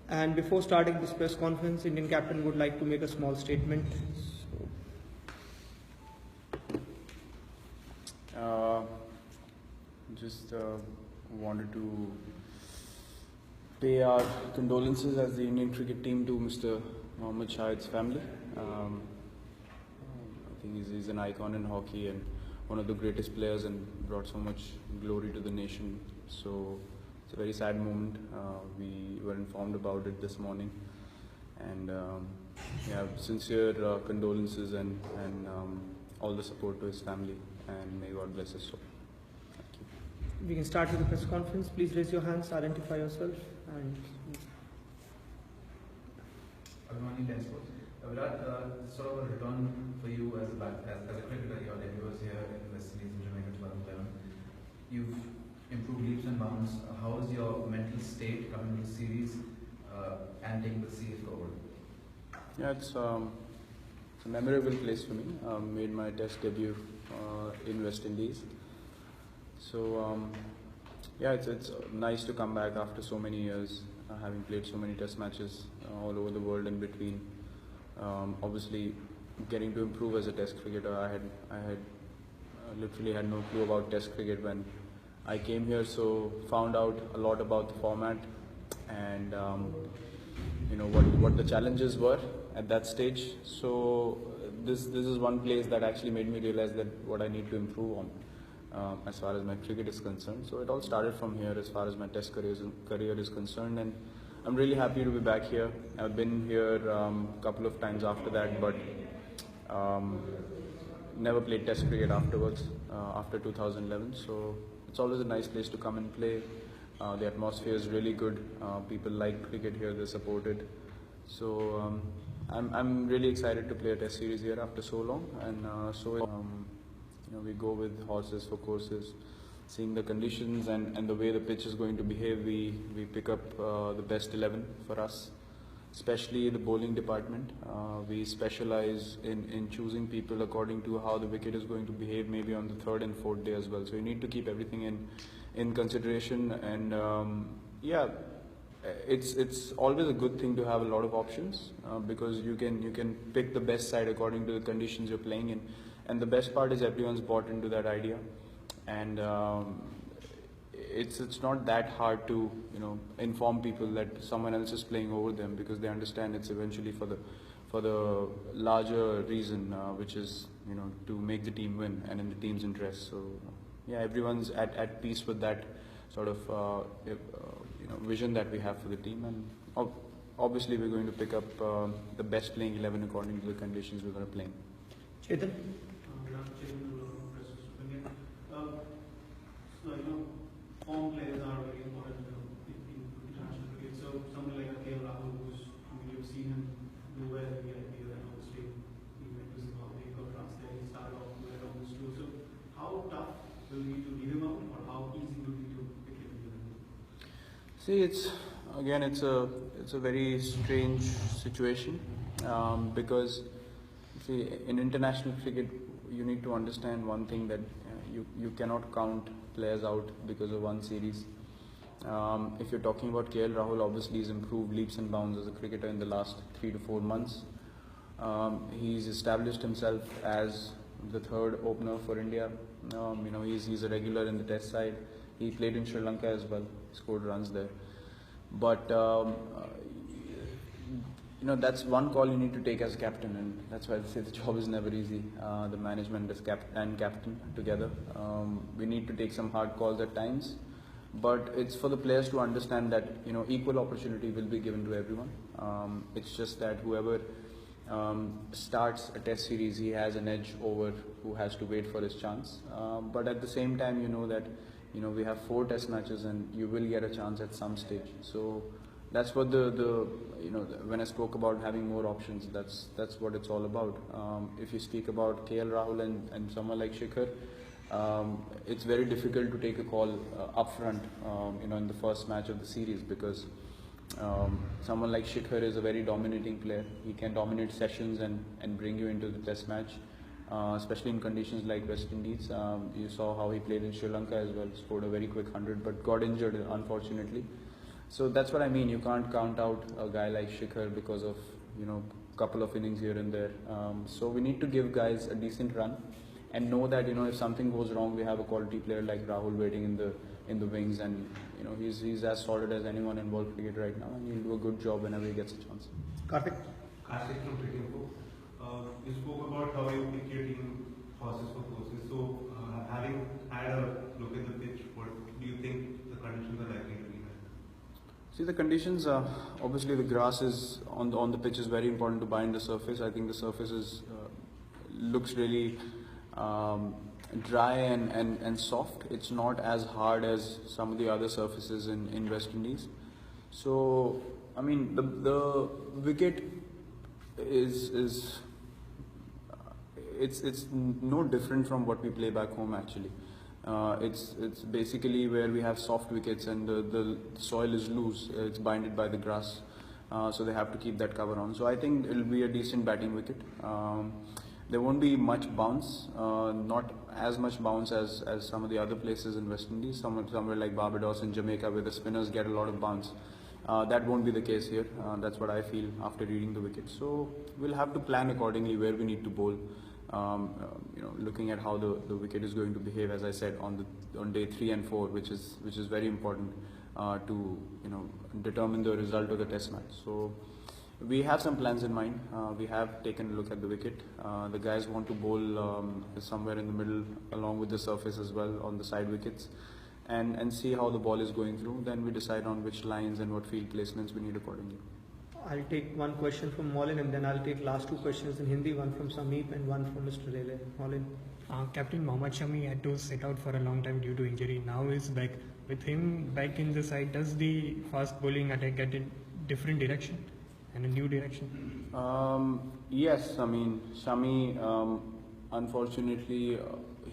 And before starting this press conference, Indian captain would like to make a small statement. Just wanted to pay our condolences as the Indian cricket team to Mr. Mohammad Shahid's family. I think he's an icon in hockey and one of the greatest players and brought so much glory to the nation. So it's a very sad moment. We were informed about it this morning, and sincere condolences and all the support to his family, and may God bless his soul. Thank you. We can start with the press conference. Please raise your hands, identify yourself, and. Good morning, Ten Sports. Virat, sort of a return for you as a cricketer. Your debut was here in West Indies in Jamaica 2011. You've improved leaps and bounds. How is your mental state coming to the series and taking the series forward? Yeah, it's a memorable place for me. Made my Test debut in West Indies. So it's nice to come back after so many years, having played so many Test matches all over the world in between. Obviously, getting to improve as a Test cricketer, I had literally had no clue about Test cricket when I came here. So found out a lot about the format and what the challenges were at that stage. So this is one place that actually made me realize that what I need to improve on as far as my cricket is concerned. So it all started from here as far as my Test career is concerned, and I'm really happy to be back here. I've been here a couple of times after that, but never played Test cricket afterwards, after 2011. So it's always a nice place to come and play. The atmosphere is really good. People like cricket here, they support it. So I'm really excited to play a Test series here after so long, and we go with horses for courses. Seeing the conditions and the way the pitch is going to behave, we pick up the best 11 for us, especially the bowling department. We specialize in choosing people according to how the wicket is going to behave, maybe on the third and fourth day as well. So you need to keep everything in consideration, and it's always a good thing to have a lot of options because you can pick the best side according to the conditions you're playing in, and the best part is everyone's bought into that idea. And it's not that hard to inform people that someone else is playing over them, because they understand it's eventually for the larger reason, which is to make the team win and in the team's interest. So everyone's at peace with that sort of vision that we have for the team, and obviously we're going to pick up the best playing 11 according to the conditions we're going to play in. Chetan? Form players are very important in international cricket. So someone like KL Rahul, you've seen him do well in the IPL, and obviously he went to Zimbabwe, got transferred, he started off well on this tour. So how tough will it be to leave him out, or how easy will it be to pick him up? See, it's a very strange situation because see, in international cricket you need to understand one thing, that you cannot count players out because of one series. If you're talking about KL Rahul, obviously he's improved leaps and bounds as a cricketer in the last 3 to 4 months. He's established himself as the third opener for India. He's a regular in the Test side. He played in Sri Lanka as well, scored runs there. But that's one call you need to take as a captain, and that's why I say the job is never easy. The management and captain together. We need to take some hard calls at times, but it's for the players to understand that equal opportunity will be given to everyone. It's just that whoever starts a Test series, he has an edge over who has to wait for his chance. But at the same time, that we have 4 Test matches, and you will get a chance at some stage. So that's what when I spoke about having more options, that's what it's all about. If you speak about KL Rahul and someone like Shikhar, it's very difficult to take a call upfront, in the first match of the series, because someone like Shikhar is a very dominating player. He can dominate sessions and bring you into the Test match, especially in conditions like West Indies. You saw how he played in Sri Lanka as well, scored a very quick 100, but got injured unfortunately. So that's what I mean. You can't count out a guy like Shikhar because of couple of innings here and there. So we need to give guys a decent run, and know that if something goes wrong, we have a quality player like Rahul waiting in the wings, and he's as solid as anyone in world cricket right now, and he'll do a good job whenever he gets a chance. Karthik? Karthik from Cricket. You spoke about how you pick your team horses for courses. So, having had a look at the pitch, what do you think the conditions are likely to be like? See, the conditions, obviously the grass is on the pitch is very important to bind the surface. I think the surface looks really dry and soft. It's not as hard as some of the other surfaces in West Indies. So, I mean, the wicket is it's no different from what we play back home actually. It's basically where we have soft wickets and the soil is loose. It's binded by the grass, so they have to keep that cover on. So I think it'll be a decent batting wicket. There won't be much bounce, not as much bounce as some of the other places in West Indies, somewhere like Barbados and Jamaica where the spinners get a lot of bounce. That won't be the case here. That's what I feel after reading the wicket. So we'll have to plan accordingly where we need to bowl. Looking at how the wicket is going to behave, as I said, on day 3 and 4, which is very important to determine the result of the Test match. So we have some plans in mind. We have taken a look at the wicket. The guys want to bowl somewhere in the middle, along with the surface as well on the side wickets, and see how the ball is going through. Then we decide on which lines and what field placements we need accordingly. I'll take one question from Maulin, and then I'll take last 2 questions in Hindi, one from Sameep and one from Mr. Lele. Maulin. Captain Mohammad Shami had to sit out for a long time due to injury. Now he's back. With him back in the side, does the fast bowling attack get a different direction and a new direction? Yes, I mean, Shami, unfortunately,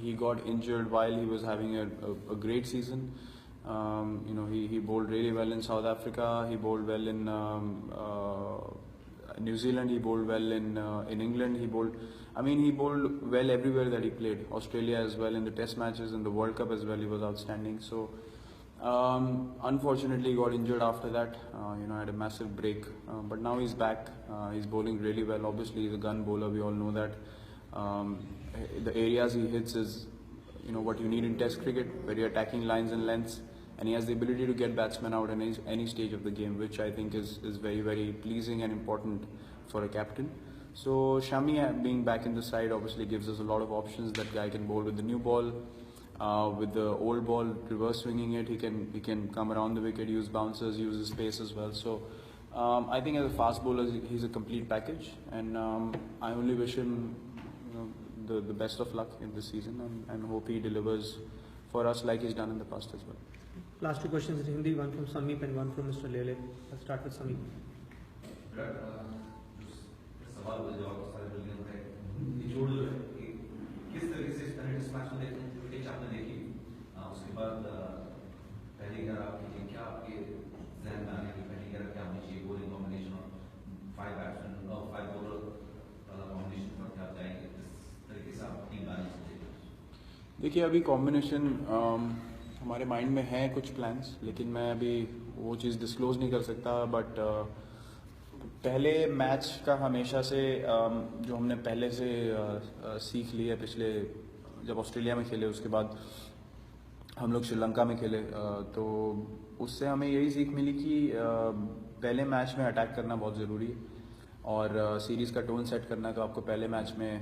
he got injured while he was having a great season. He bowled really well in South Africa. He bowled well in New Zealand. He bowled well in England. He bowled well everywhere that he played. Australia as well, in the Test matches, in the World Cup as well. He was outstanding. So, unfortunately, he got injured after that. Had a massive break. But now he's back. He's bowling really well. Obviously, he's a gun bowler. We all know that. The areas he hits is, what you need in Test cricket, very attacking lines and lengths. And he has the ability to get batsmen out in any stage of the game, which I think is very, very pleasing and important for a captain. So Shami being back in the side obviously gives us a lot of options. That guy can bowl with the new ball, with the old ball, reverse swinging it. He can come around the wicket, use bouncers, use his pace as well. So I think as a fast bowler, he's a complete package, and I only wish him the best of luck in this season, and hope he delivers for us like he's done in the past as well. Last 2 questions in Hindi, one from Sameep and one from Mr. Lele. I'll start with Sameep. सवाल हो जवाब सारे building होते हैं ये जोड़ जो है कि किस तरीके से इस टेस्ट मैच में देखते हैं पिच आपने देखी उसके बाद पहली बार आपकी क्या आपके ज़हन में आने की पहली बार क्या होनी चाहिए बॉलिंग कॉम्बिनेशन और 5 बैट्समैन और 5 बॉलर वाला कॉम्बिनेशन पर क्या जाएंगे किस तरीके से आप टीम बनानी चाहिए? देखिए, अभी कॉम्बिनेशन हमारे माइंड में है कुछ प्लान्स, लेकिन मैं अभी वो चीज़ डिस्क्लोज नहीं कर सकता. बट पहले मैच का हमेशा से जो हमने पहले से सीख ली है, पिछले जब ऑस्ट्रेलिया में खेले उसके बाद हम लोग श्रीलंका में खेले, तो उससे हमें यही सीख मिली कि पहले मैच में अटैक करना बहुत ज़रूरी है, और सीरीज़ का टोन सेट करना तो आपको पहले मैच में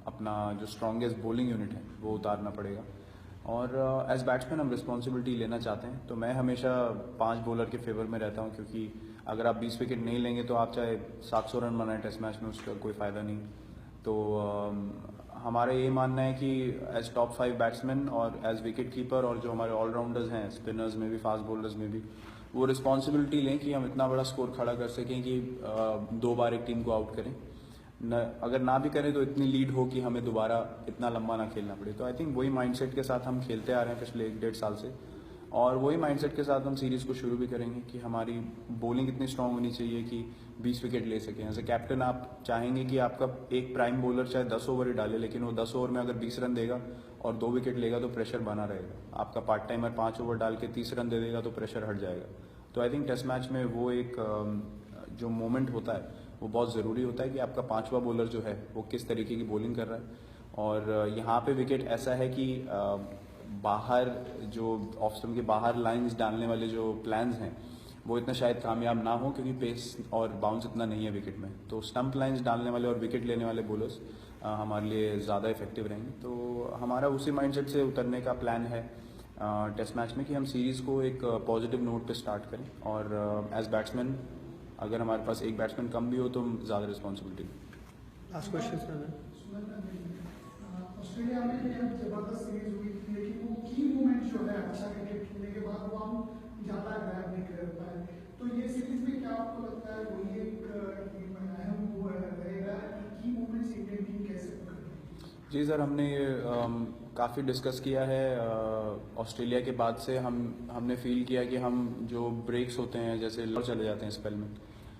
अपना जो स्ट्रॉन्गेस्ट बॉलिंग यूनिट है वो उतारना पड़ेगा. और एज बैट्समैन हम रिस्पॉन्सिबिलिटी लेना चाहते हैं, तो मैं हमेशा 5 बॉलर के फेवर में रहता हूं, क्योंकि अगर आप 20 विकेट नहीं लेंगे तो आप चाहे 700 रन बनाएं टेस्ट मैच में, उसका कोई फ़ायदा नहीं. तो हमारा ये मानना है कि एज टॉप 5 बैट्समैन और एज विकेट कीपर, और जो हमारे ऑलराउंडर्स हैं स्पिनर्स में भी, फास्ट बॉलर्स में भी, वो रिस्पॉन्सिबिलिटी लें कि हम इतना बड़ा स्कोर खड़ा कर सकें कि 2 बार एक टीम को आउट करें. अगर ना भी करें तो इतनी लीड हो कि हमें दोबारा इतना लंबा ना खेलना पड़े. तो आई थिंक वही माइंडसेट के साथ हम खेलते आ रहे हैं पिछले 1-1.5 साल से, और वही माइंडसेट के साथ हम सीरीज़ को शुरू भी करेंगे कि हमारी बॉलिंग इतनी स्ट्रांग होनी चाहिए कि 20 विकेट ले सकें. एज ए कैप्टन आप चाहेंगे कि आपका एक प्राइम बॉलर चाहे 10 ओवर ही डाले, लेकिन वो 10 ओवर में अगर 20 रन देगा और 2 विकेट लेगा तो प्रेशर बना रहेगा. आपका पार्ट टाइमर 5 ओवर डाल के 30 रन दे देगा तो प्रेशर हट जाएगा. तो आई थिंक टेस्ट मैच में वो एक जो मोमेंट होता है वो बहुत ज़रूरी होता है कि आपका पांचवा बॉलर जो है वो किस तरीके की बॉलिंग कर रहा है। और यहाँ पे विकेट ऐसा है कि बाहर जो ऑफ स्टंप के बाहर लाइंस डालने वाले जो प्लान्स हैं वो इतना शायद कामयाब ना हो, क्योंकि पेस और बाउंस इतना नहीं है विकेट में। तो स्टंप लाइंस डालने वाले और विकेट लेने वाले बॉलर्स हमारे लिए ज़्यादा इफेक्टिव रहेंगे। तो हमारा उसी माइंडसेट से उतरने का प्लान है टेस्ट मैच में कि हम सीरीज़ को एक पॉजिटिव नोट पे स्टार्ट करें, और एज बैट्समैन अगर हमारे पास एक बैट्समैन कम भी हो तो हम ज़्यादा रिस्पॉन्सिबिलिटी लें। Last question sir. ऑस्ट्रेलिया में भी अब जबरदस्त सीरीज हुई थी, लेकिन वो की मूवमेंट जो है अच्छा क्रिकेट खेलने के बाद वो हम ज़्यादा ग्रैब नहीं कर पाए। तो ये सीरीज में क्या आपको लगता है वही एक अहम वो रहेगा कि की मूवमेंट्स इंडियन टीम कैसे पकड़े? जी सर, हमने काफ़ी डिस्कस किया है। ऑस्ट्रेलिया के बाद से हमने फील किया कि हम जो ब्रेक्स होते हैं जैसे चले जाते हैं स्पेल में,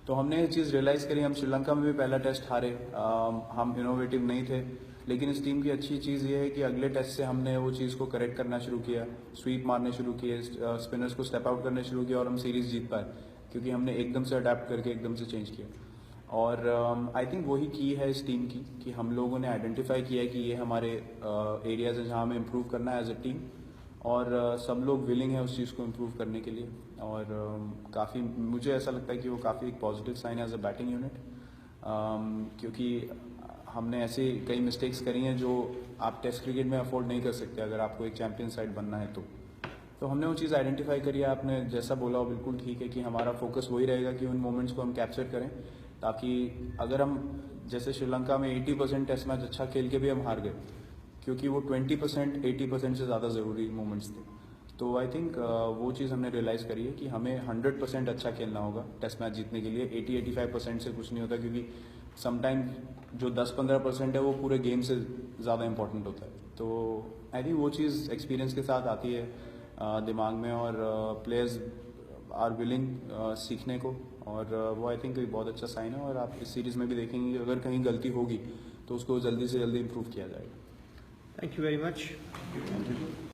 तो हमने ये चीज़ रियलाइज़ करी। हम श्रीलंका में भी पहला टेस्ट हारे, हम इनोवेटिव नहीं थे, लेकिन इस टीम की अच्छी चीज़ ये है कि अगले टेस्ट से हमने वो चीज़ को करेक्ट करना शुरू किया, स्वीप मारने शुरू किए, स्पिनर्स को स्टेप आउट करने शुरू किया और हम सीरीज़ जीत पाए, क्योंकि हमने एकदम से अडेप्ट करके एकदम से चेंज किया। और आई थिंक वही की है इस टीम की कि हम लोगों ने आइडेंटिफाई किया है कि ये हमारे एरियाज हैं जहाँ हमें इम्प्रूव करना है एज अ टीम, और सब लोग विलिंग है उस चीज़ को इम्प्रूव करने के लिए। और काफ़ी मुझे ऐसा लगता है कि वो काफ़ी एक पॉजिटिव साइन है एज अ बैटिंग यूनिट, क्योंकि हमने ऐसे कई मिस्टेक्स करी हैं जो आप टेस्ट क्रिकेट में अफोर्ड नहीं कर सकते अगर आपको एक चैंपियन साइड बनना है तो हमने वो चीज़ आइडेंटिफाई करी है। आपने जैसा बोला वो बिल्कुल ठीक है कि हमारा फोकस वही रहेगा कि उन मोमेंट्स को हम कैप्चर करें, ताकि अगर हम जैसे श्रीलंका में 80% टेस्ट मैच अच्छा खेल के भी हम हार गए, क्योंकि वो 20% 80% से ज़्यादा ज़रूरी मोमेंट्स थे। तो आई थिंक वो चीज़ हमने रियलाइज़ करी है कि हमें 100% अच्छा खेलना होगा टेस्ट मैच जीतने के लिए। 80-85% से कुछ नहीं होता, क्योंकि समटाइम्स जो 10-15% है वो पूरे गेम से ज़्यादा इंपॉर्टेंट होता है। तो आई थिंक वो चीज़ एक्सपीरियंस के साथ आती है दिमाग में, और प्लेयर्स आर विलिंग सीखने को, और वो आई थिंक एक बहुत अच्छा साइन है। और आप इस सीरीज़ में भी देखेंगे कि अगर कहीं गलती होगी तो उसको जल्दी से जल्दी इम्प्रूव किया जाएगा। Thank you very much.